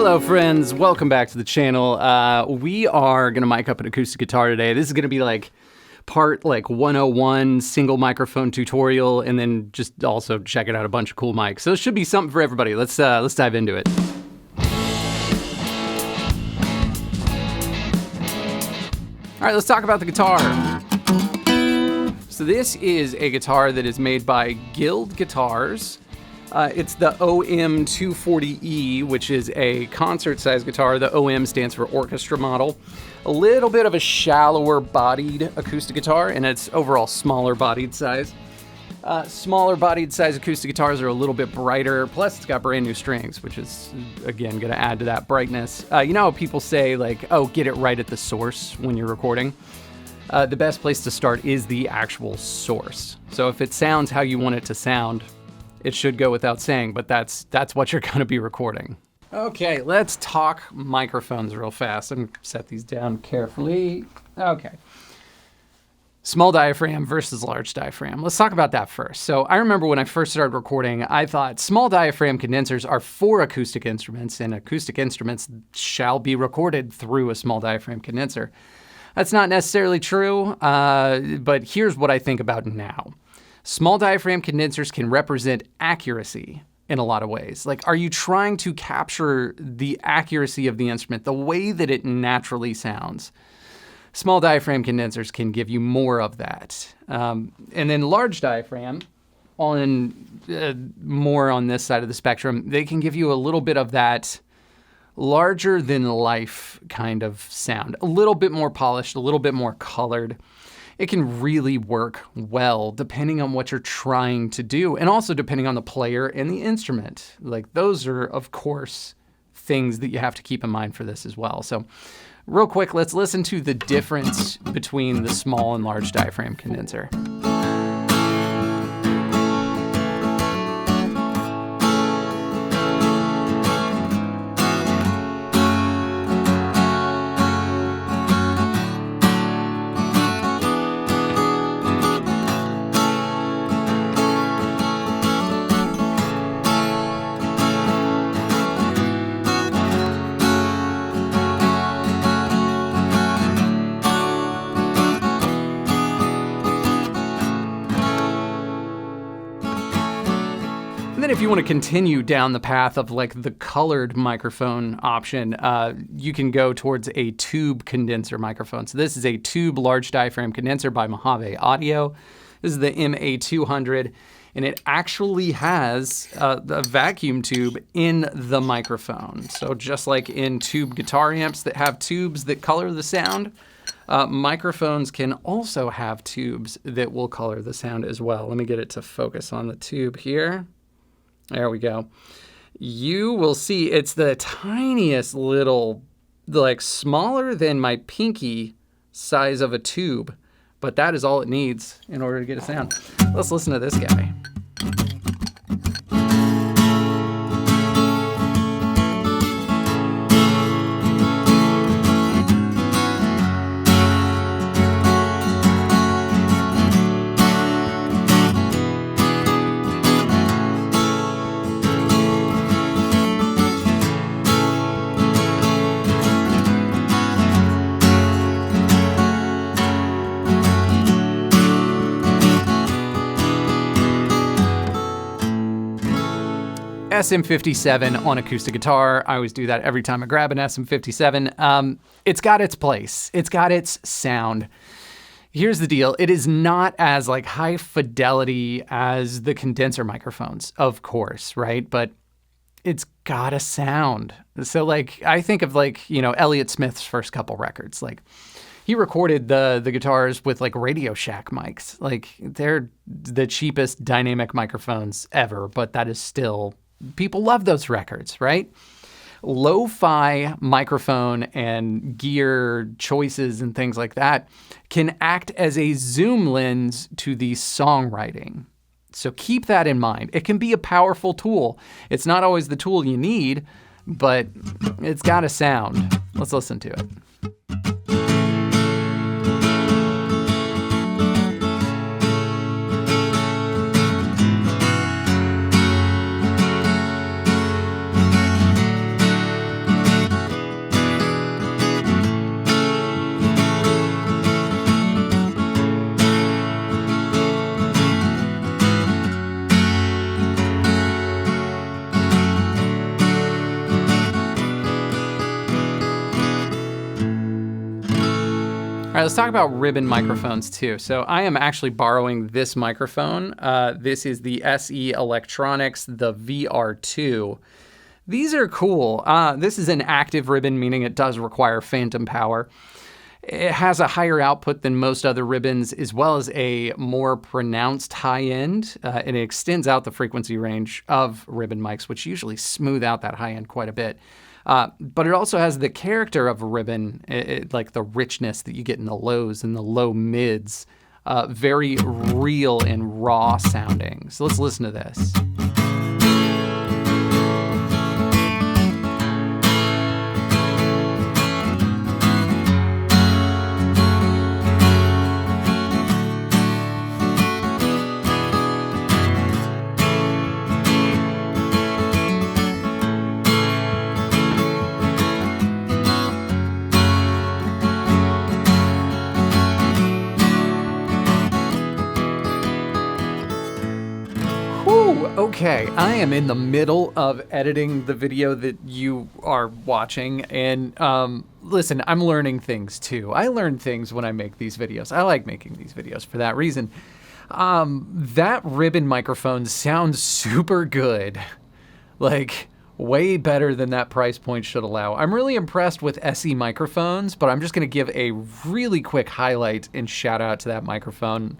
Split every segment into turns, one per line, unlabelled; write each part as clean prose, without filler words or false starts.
Hello friends, welcome back to the channel. We are going to mic up an acoustic guitar today. This is going to be like part 101 single microphone tutorial, and then just also checking out a bunch of cool mics. So it should be something for everybody. Let's dive into it. All right, let's talk about the guitar. So this is a guitar that is made by Guild Guitars. It's the OM240E, which is a concert-sized guitar. The OM stands for orchestra model. A little bit of a shallower bodied acoustic guitar, and it's overall smaller bodied size. Smaller bodied size acoustic guitars are a little bit brighter, plus it's got brand new strings, which is, again, going to add to that brightness. You know how people say, like, oh, get it right at the source when you're recording? The best place to start is the actual source. So if it sounds how you want it to sound, it should go without saying, but that's what you're going to be recording. Okay, let's talk microphones real fast and set these down carefully. Okay. Small diaphragm versus large diaphragm. Let's talk about that first. So I remember when I first started recording, I thought small diaphragm condensers are for acoustic instruments, and acoustic instruments shall be recorded through a small diaphragm condenser. That's not necessarily true, but here's what I think about now. Small diaphragm condensers can represent accuracy in a lot of ways. Like, are you trying to capture the accuracy of the instrument, the way that it naturally sounds? Small diaphragm condensers can give you more of that. And then large diaphragm, more on this side of the spectrum, they can give you a little bit of that larger than life kind of sound. A little bit more polished, a little bit more colored. It can really work well depending on what you're trying to do, and also depending on the player and the instrument. Like, those are, of course, things that you have to keep in mind for this as well. So real quick, let's listen to the difference between the small and large diaphragm condenser. And then if you want to continue down the path of like the colored microphone option, you can go towards a tube condenser microphone. So this is a tube large diaphragm condenser by Mojave Audio. This is the MA200, and it actually has a vacuum tube in the microphone. So just like in tube guitar amps that have tubes that color the sound, microphones can also have tubes that will color the sound as well. Let me get it to focus on the tube here. There we go. You will see it's the tiniest little, like smaller than my pinky size of a tube, but that is all it needs in order to get a sound. Let's listen to this guy. SM57 on acoustic guitar. I always do that every time I grab an SM57. It's got its place. It's got its sound. Here's the deal. It is not as like high fidelity as the condenser microphones, of course, right? But it's got a sound. So like, I think of like, you know, Elliott Smith's first couple records. Like, he recorded the guitars with like Radio Shack mics. Like, they're the cheapest dynamic microphones ever, but that is still, people love those records, right? Lo-fi microphone and gear choices and things like that can act as a zoom lens to the songwriting. So keep that in mind. It can be a powerful tool. It's not always the tool you need, but it's got a sound. Let's listen to it. right, let's talk about ribbon microphones too. So I am actually borrowing this microphone. This is the SE Electronics, the VR2. These are cool. This is an active ribbon, meaning it does require phantom power. It has a higher output than most other ribbons, as well as a more pronounced high end, and it extends out the frequency range of ribbon mics, which usually smooth out that high end quite a bit. But it also has the character of a ribbon, like the richness that you get in the lows and the low mids, very real and raw sounding. So let's listen to this. Okay, I am in the middle of editing the video that you are watching, and listen, I'm learning things too. I learn things when I make these videos. I like making these videos for that reason. That ribbon microphone sounds super good. Like, way better than that price point should allow. I'm really impressed with SE microphones, but I'm just going to give a really quick highlight and shout out to that microphone.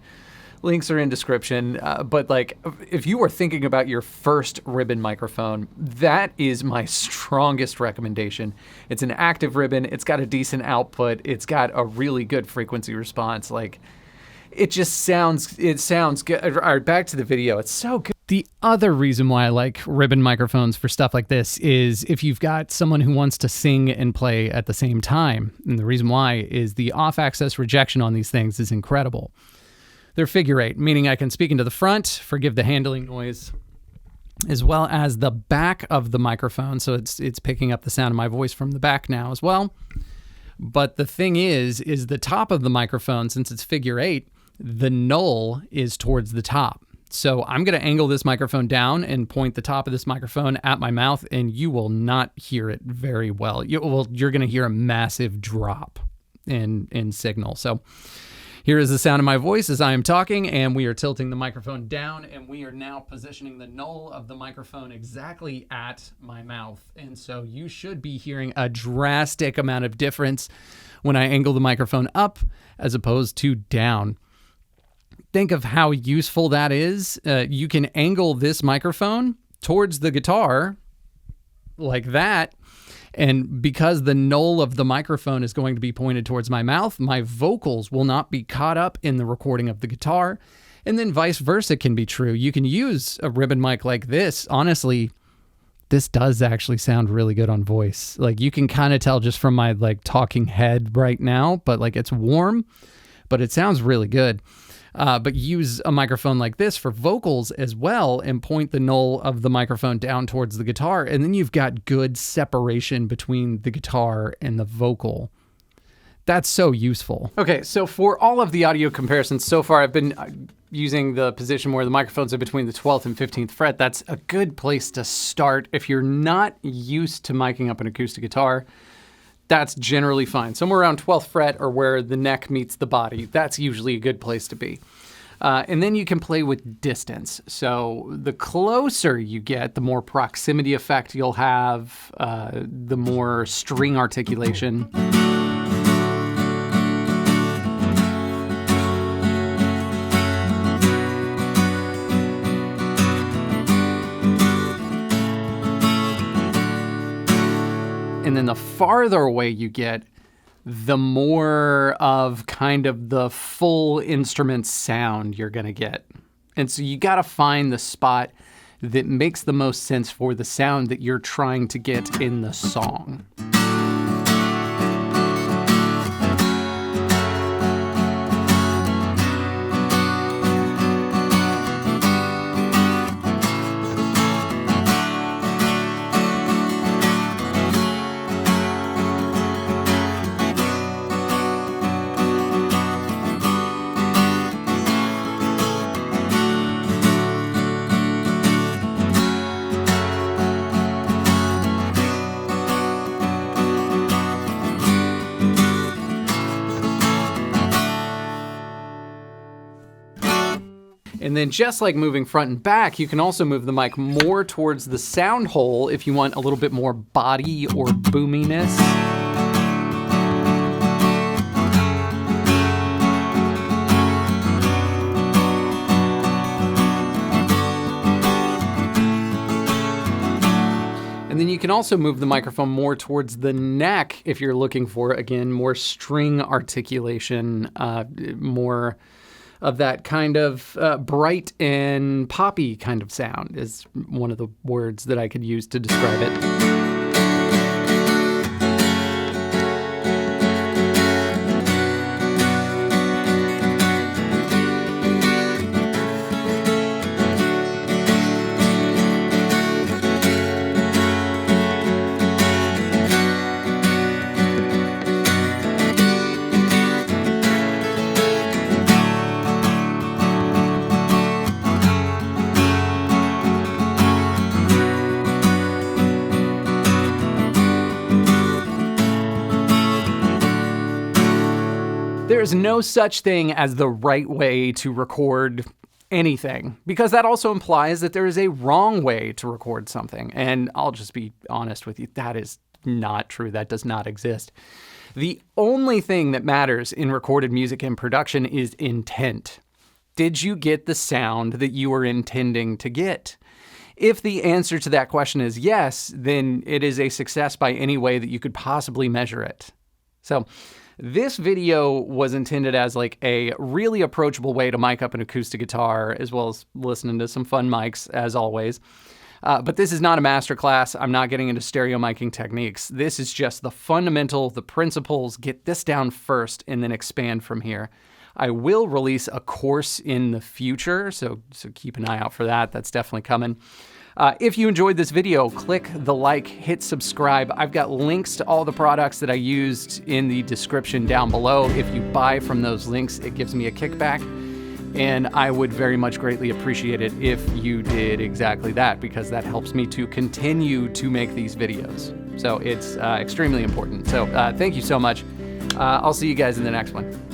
Links are in description, but like, if you were thinking about your first ribbon microphone, that is my strongest recommendation. It's an active ribbon, it's got a decent output, it's got a really good frequency response. Like, it sounds good. All right, back to the video, it's so good. The other reason why I like ribbon microphones for stuff like this is if you've got someone who wants to sing and play at the same time. And the reason why is the off-axis rejection on these things is incredible. They're figure eight, meaning I can speak into the front, forgive the handling noise, as well as the back of the microphone. So it's picking up the sound of my voice from the back now as well. But the thing is the top of the microphone, since it's figure eight, the null is towards the top. So I'm going to angle this microphone down and point the top of this microphone at my mouth, and you will not hear it very well. You're going to hear a massive drop in signal. So here is the sound of my voice as I am talking, and we are tilting the microphone down, and we are now positioning the null of the microphone exactly at my mouth. And so you should be hearing a drastic amount of difference when I angle the microphone up as opposed to down. Think of how useful that is. You can angle this microphone towards the guitar like that. And because the null of the microphone is going to be pointed towards my mouth, my vocals will not be caught up in the recording of the guitar. And then vice versa can be true. You can use a ribbon mic like this. Honestly, this does actually sound really good on voice. Like, you can kind of tell just from my like talking head right now, but like, it's warm, but it sounds really good. But use a microphone like this for vocals as well and point the null of the microphone down towards the guitar. And then you've got good separation between the guitar and the vocal. That's so useful. Okay, so for all of the audio comparisons so far, I've been using the position where the microphones are between the 12th and 15th fret. That's a good place to start. If you're not used to miking up an acoustic guitar, that's generally fine. Somewhere around 12th fret or where the neck meets the body, that's usually a good place to be. And then you can play with distance. So the closer you get, the more proximity effect you'll have, the more string articulation. And then the farther away you get, the more of kind of the full instrument sound you're going to get. And so you got to find the spot that makes the most sense for the sound that you're trying to get in the song. And then just like moving front and back, you can also move the mic more towards the sound hole if you want a little bit more body or boominess. And then you can also move the microphone more towards the neck if you're looking for, again, more string articulation, more of that kind of bright and poppy kind of sound is one of the words that I could use to describe it. There's no such thing as the right way to record anything, because that also implies that there is a wrong way to record something. And I'll just be honest with you, that is not true. That does not exist. The only thing that matters in recorded music and production is intent. Did you get the sound that you were intending to get? If the answer to that question is yes, then it is a success by any way that you could possibly measure it. So this video was intended as like a really approachable way to mic up an acoustic guitar, as well as listening to some fun mics, as always. But this is not a masterclass. I'm not getting into stereo miking techniques. This is just the fundamental, the principles. Get this down first and then expand from here. I will release a course in the future, so keep an eye out for that. That's definitely coming. If you enjoyed this video, click the like, hit subscribe. I've got links to all the products that I used in the description down below. If you buy from those links, it gives me a kickback, and I would very much greatly appreciate it if you did exactly that, because that helps me to continue to make these videos. So it's extremely important. So thank you so much. I'll see you guys in the next one.